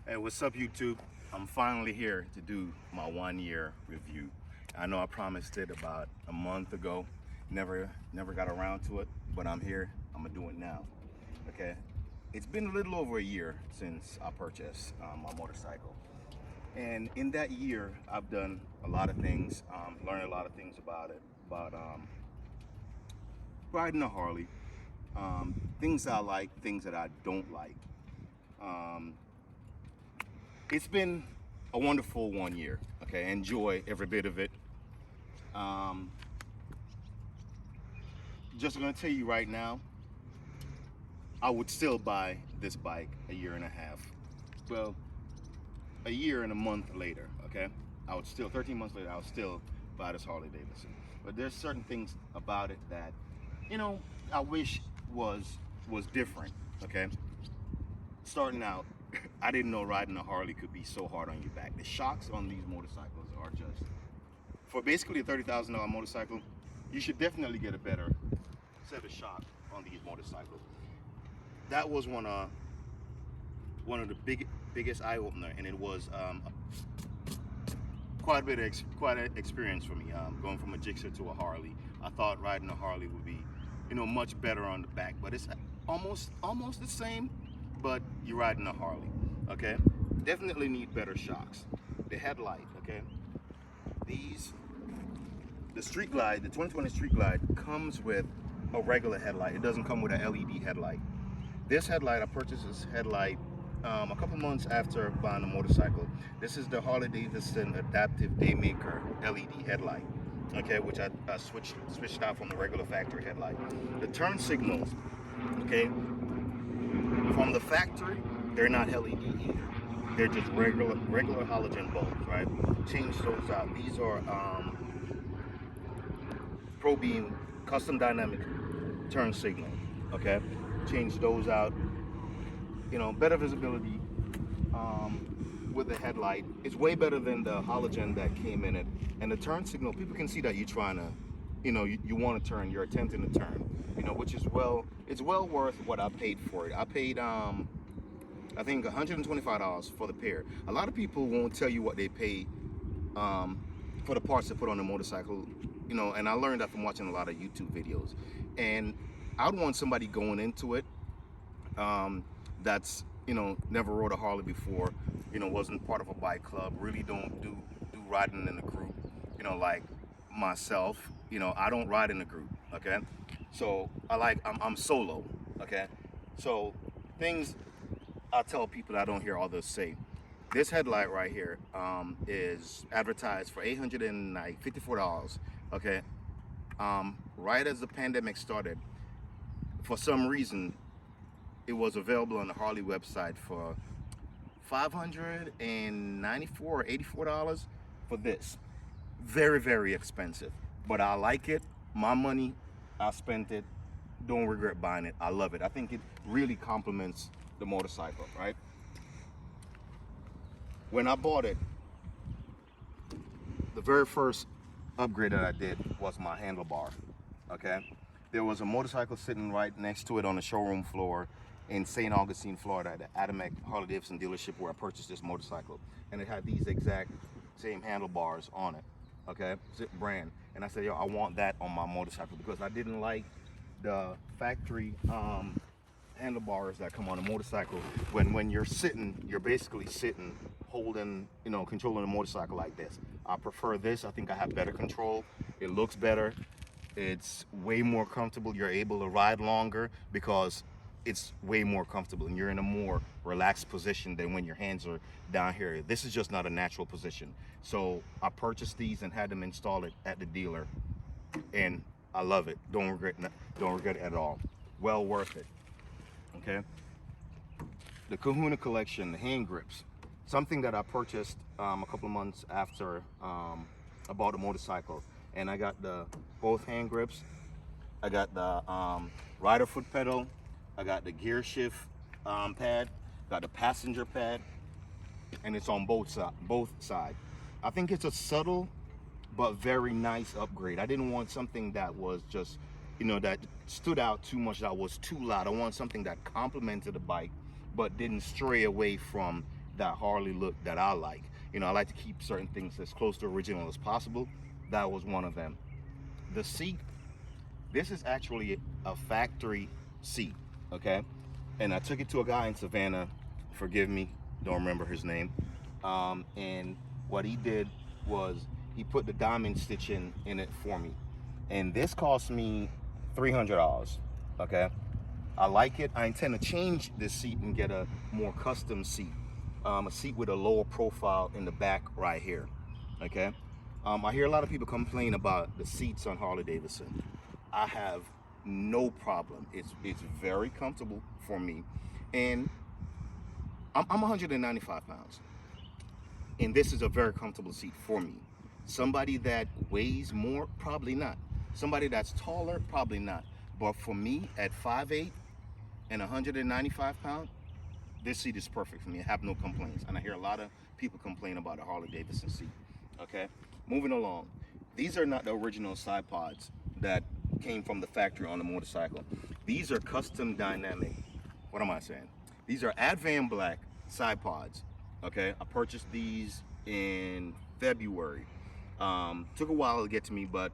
Hey, what's up, YouTube? I'm finally here to do my 1 year review. I know I promised it about a month ago. Never got around to it, but I'm here. I'm gonna do it now. Okay. It's been a little over a year since I purchased my motorcycle, and in that year, I've done a lot of things. Learned a lot of things about it, about riding a Harley. Things I like, things that I don't like. Um, it's been a wonderful 1 year. Okay, enjoy every bit of it. Um, just gonna tell you right now, I would still buy this bike a year and a half. Well, a year and a month later. Okay, I would still 13 months later. I would still buy this Harley Davidson. But there's certain things about it that, you know, I wish was different. Okay, starting out, I didn't know riding a Harley could be so hard on your back. The shocks on these motorcycles are just, for basically a $30,000 motorcycle, you should definitely get a better set of shocks on these motorcycles. That was one of the biggest eye opener, and it was quite an experience for me. Going from a Gixxer to a Harley, I thought riding a Harley would be, you know, much better on the back, but it's almost the same. But you're riding a Harley, okay? Definitely need better shocks. The headlight, okay? The Street Glide, the 2020 Street Glide comes with a regular headlight. It doesn't come with an LED headlight. This headlight, I purchased this headlight a couple months after buying the motorcycle. This is the Harley Davidson Adaptive DayMaker LED headlight, okay, which I switched out from the regular factory headlight. The turn signals, okay, from the factory, they're not LED either. They're just regular halogen bulbs, right? Change those out. These are Pro Beam custom dynamic turn signal, okay? Change those out. You know, better visibility with the headlight. It's way better than the halogen that came in it. And the turn signal, people can see that you're trying to, you know, you want to turn, you're attempting to turn, you know, which is it's well worth what I paid for it. I paid I think $125 for the pair. A lot of people won't tell you what they pay for the parts to put on the motorcycle, you know, and I learned that from watching a lot of YouTube videos. And I'd want somebody going into it that's, you know, never rode a Harley before, you know, wasn't part of a bike club, really don't do riding in a group, you know, like myself. You know, I don't ride in a group, okay? So I'm solo, okay? So things I tell people that I don't hear others say. This headlight right here is advertised for $854, okay? Right as the pandemic started, for some reason, it was available on the Harley website for $594 or $84 for this. Very, very expensive, but I like it. My money, I spent it. Don't regret buying it. I love it. I think it really complements the motorcycle, right? When I bought it, the very first upgrade that I did was my handlebar, okay? There was a motorcycle sitting right next to it on the showroom floor in St. Augustine, Florida, at the Advanblack Harley Davidson dealership where I purchased this motorcycle. And it had these exact same handlebars on it, okay? Zip brand. And I said, yo, I want that on my motorcycle because I didn't like the factory handlebars that come on a motorcycle. When you're sitting, you're basically sitting, holding, you know, controlling a motorcycle like this. I prefer this. I think I have better control. It looks better. It's way more comfortable. You're able to ride longer because it's way more comfortable and you're in a more relaxed position than when your hands are down here. This is just not a natural position. So I purchased these and had them install it at the dealer, and I love it. Don't regret it at all. Well worth it. Okay. The Kahuna collection, the hand grips, something that I purchased a couple of months after I bought a motorcycle, and I got both hand grips. I got the rider foot pedal. I got the gear shift pad, got the passenger pad, and it's on both sides. I think it's a subtle but very nice upgrade. I didn't want something that was just, you know, that stood out too much, that was too loud. I want something that complemented the bike but didn't stray away from, that Harley look that I like. You know, I like to keep certain things as close to original as possible. That was one of them. The seat, this is actually a factory seat, okay? And I took it to a guy in Savannah, forgive me, don't remember his name. And what he did was he put the diamond stitching in it for me. And this cost me $300, okay? I like it. I intend to change this seat and get a more custom seat. A seat with a lower profile in the back right here, okay? I hear a lot of people complain about the seats on Harley Davidson. I have no problem. It's very comfortable for me. And I'm 195 pounds. And this is a very comfortable seat for me. Somebody that weighs more, probably not. Somebody that's taller, probably not. But for me, at 5'8" and 195 pounds, this seat is perfect for me. I have no complaints. And I hear a lot of people complain about a Harley Davidson seat. Okay, moving along. These are not the original side pods that came from the factory on the motorcycle. These are custom dynamic, what am I saying? These are Advanblack side pods. Okay, I purchased these in February. Took a while to get to me, but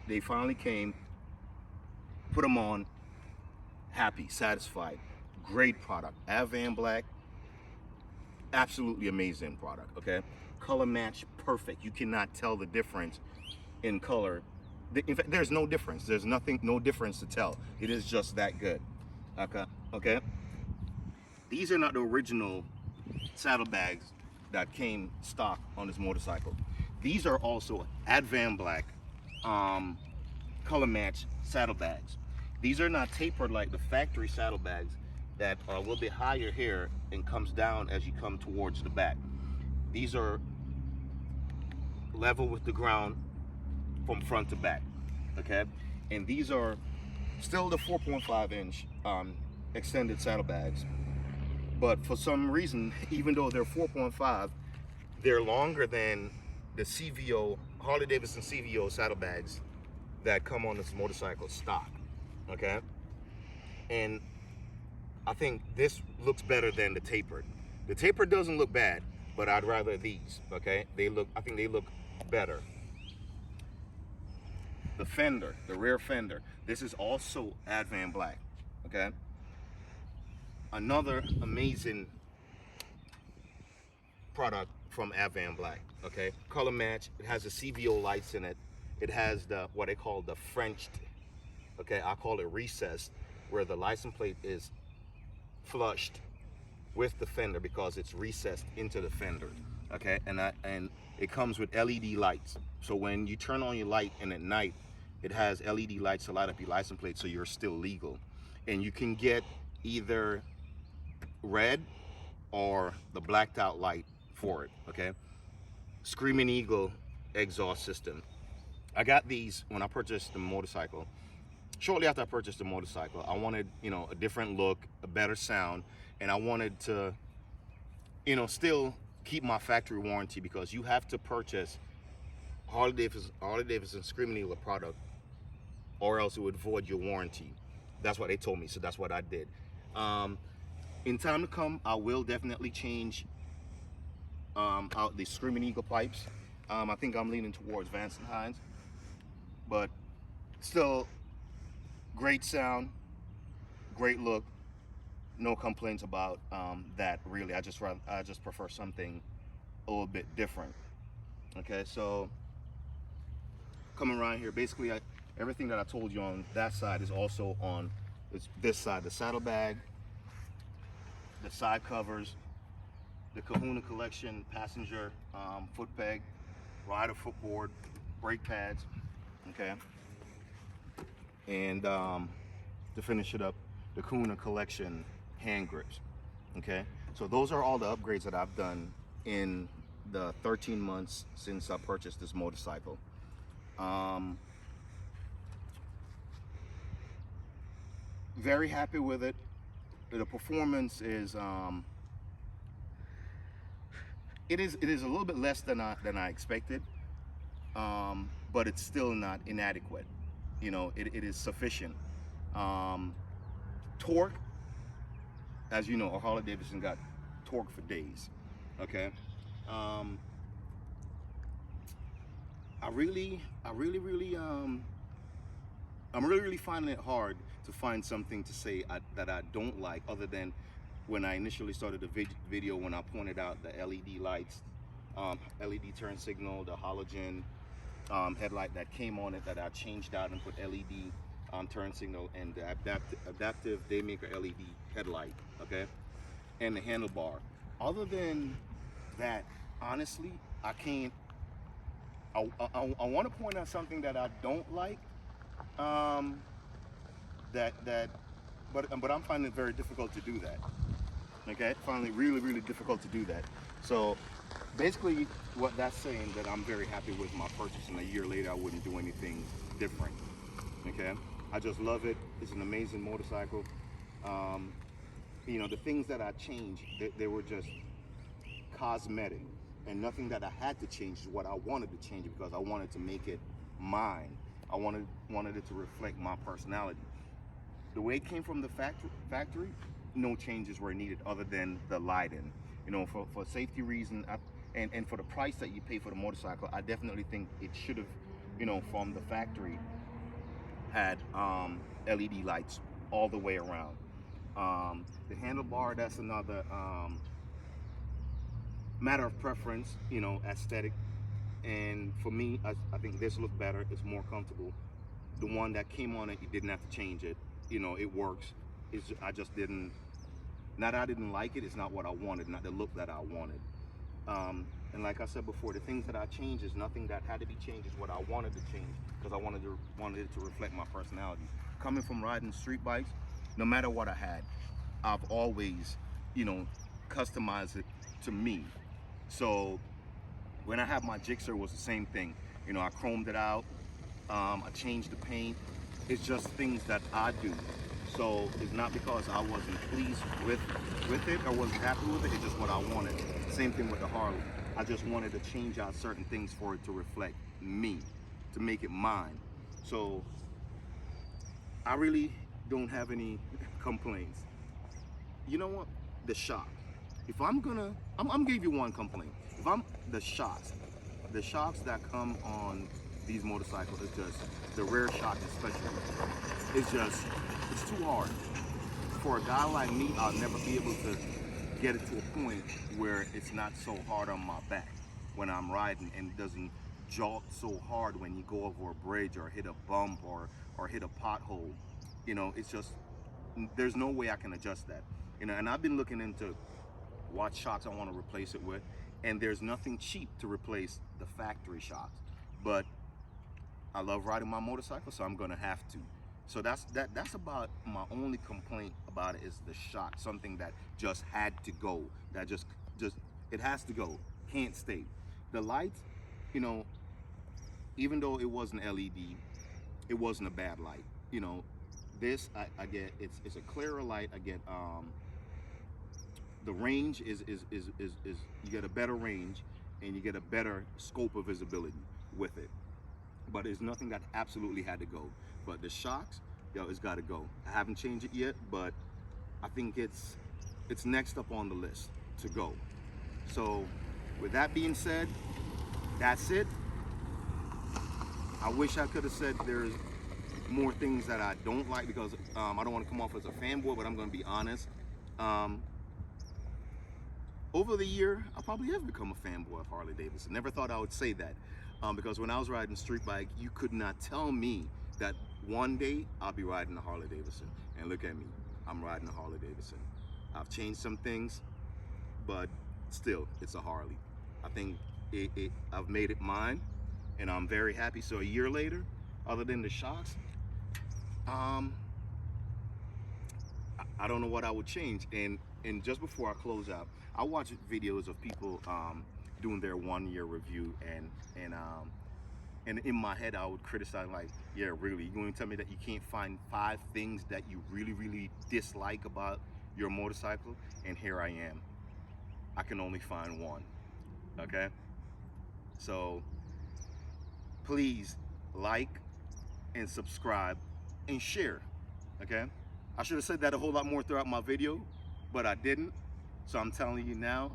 they finally came. Put them on, happy, satisfied. Great product. Advanblack, absolutely amazing product. Okay, color match perfect. You cannot tell the difference in color. In fact, there's no difference. There's no difference to tell. It is just that good. Okay. These are not the original saddlebags that came stock on this motorcycle. These are also Advanblack color match saddlebags. These are not tapered like the factory saddlebags that are a little bit higher here and comes down as you come towards the back. These are level with the ground from front to back, okay? And these are still the 4.5 inch extended saddlebags. But for some reason, even though they're 4.5, they're longer than the CVO, Harley Davidson CVO saddlebags that come on this motorcycle stock, okay? And I think this looks better than the tapered. The tapered doesn't look bad, but I'd rather these, okay? I think they look better. The fender, the rear fender, this is also Advanblack, okay? Another amazing product from Advanblack, okay? Color match, it has the CVO lights in it. It has the, what they call the Frenched, okay? I call it recessed, where the license plate is flushed with the fender because it's recessed into the fender, okay? And it comes with LED lights. So when you turn on your light and at night, it has LED lights to light up your license plate so you're still legal. And you can get either red or the blacked out light for it, okay? Screaming Eagle exhaust system. I got these when I purchased the motorcycle. Shortly after I purchased the motorcycle, I wanted, you know, a different look, a better sound, and I wanted to, you know, still keep my factory warranty because you have to purchase Harley Davidson Screaming Eagle product or else it would void your warranty. That's what they told me, so that's what I did. In time to come, I will definitely change out the Screaming Eagle pipes. I think I'm leaning towards Vance & Hines, but still great sound, great look, no complaints about that really. I just prefer something a little bit different. Okay, so coming around here, basically everything that I told you on that side is also on this side. The saddlebag, the side covers, the Kahuna collection passenger foot peg, rider footboard, brake pads, okay? And to finish it up, the Kahuna collection hand grips, okay? So those are all the upgrades that I've done in the 13 months since I purchased this motorcycle. Very happy with it. The performance is it is a little bit less than I expected, but it's still not inadequate. You know, it is sufficient. Torque, as you know, Harley Davidson got torque for days. Okay. Um, I really, I really, really, I'm really finding it hard to find something to say that I don't like, other than when I initially started the video, when I pointed out the LED lights, LED turn signal, the halogen headlight that came on it that I changed out and put LED turn signal, and the adaptive DayMaker LED headlight, okay, and the handlebar. Other than that, honestly, I can't. I want to point out something that I don't like. Um, but I'm finding it very difficult to do that. Okay, finding it really, really difficult to do that. So basically, what that's saying, that I'm very happy with my purchase, and a year later I wouldn't do anything different. Okay, I just love it. It's an amazing motorcycle. Um, you know, the things that I changed, they were just cosmetic, and nothing that I had to change is what I wanted to change, because I wanted to make it mine. I wanted it to reflect my personality. The way it came from the factory, no changes were needed other than the lighting. You know, for safety reason, and for the price that you pay for the motorcycle, I definitely think it should have, you know, from the factory, had LED lights all the way around. The handlebar, that's another matter of preference, you know, aesthetic. And for me, I think this looked better. It's more comfortable. The one that came on it, you didn't have to change it. You know, it works. I just didn't. Not that I didn't like it. It's not what I wanted. Not the look that I wanted. And like I said before, the things that I changed is nothing that had to be changed. Is what I wanted to change, because I wanted it to reflect my personality. Coming from riding street bikes, no matter what I had, I've always, you know, customized it to me. So when I have my Gixxer, it was the same thing. You know, I chromed it out. I changed the paint. It's just things that I do. So it's not because I wasn't pleased with it or wasn't happy with it. It's just what I wanted. Same thing with the Harley. I just wanted to change out certain things for it to reflect me, to make it mine. So I really don't have any complaints. You know what? The shock. If I'm gonna give you one complaint. If I'm the shocks that come on these motorcycles, it's just the rear shock, especially. It's too hard. For a guy like me, I'll never be able to get it to a point where it's not so hard on my back when I'm riding, and it doesn't jolt so hard when you go over a bridge or hit a bump or hit a pothole. You know, it's just, there's no way I can adjust that. You know, and I've been looking into what shocks I want to replace it with, and there's nothing cheap to replace the factory shocks. But I love riding my motorcycle, so I'm gonna have to. So that's about my only complaint about it, is the shock. Something that just had to go. That just it has to go. Can't stay. The lights, you know, even though it wasn't LED, it wasn't a bad light. You know, this I get, it's a clearer light. I get the range is you get a better range, and you get a better scope of visibility with it. But there's nothing that absolutely had to go. But the shocks, yo, it's got to go. I haven't changed it yet, but I think it's next up on the list to go. So with that being said, that's it. I wish I could have said there's more things that I don't like, because I don't want to come off as a fanboy, but I'm going to be honest. Over the year, I probably have become a fanboy of Harley Davidson. Never thought I would say that, because when I was riding street bike, you could not tell me that one day I'll be riding a Harley Davidson. And look at me, I'm riding a Harley Davidson. I've changed some things, but still, it's a Harley. I think I've made it mine, and I'm very happy. So a year later, other than the shocks, I don't know what I would change. And just before I close out, I watch videos of people doing their 1 year review, and in my head I would criticize, like, yeah, really, you're going to tell me that you can't find 5 things that you really, really dislike about your motorcycle? And here I am. I can only find one. Okay? So please like and subscribe and share. Okay? I should have said that a whole lot more throughout my video, but I didn't. So I'm telling you now,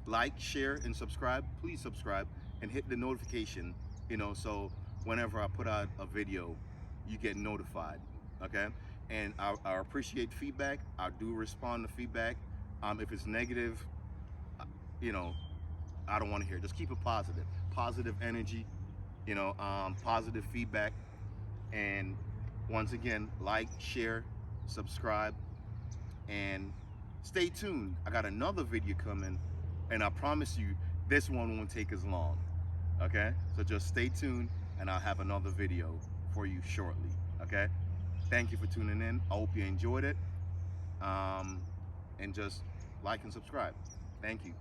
like, share, and subscribe. Please subscribe and hit the notification, you know, so whenever I put out a video, you get notified, okay? And I appreciate feedback. I do respond to feedback. If it's negative, you know, I don't want to hear it. Just keep it positive. Positive energy, you know, positive feedback. And once again, like, share, subscribe, and stay tuned. I got another video coming, and I promise you, this one won't take as long, okay? So just stay tuned, and I'll have another video for you shortly, okay? Thank you for tuning in. I hope you enjoyed it. And just like and subscribe. Thank you.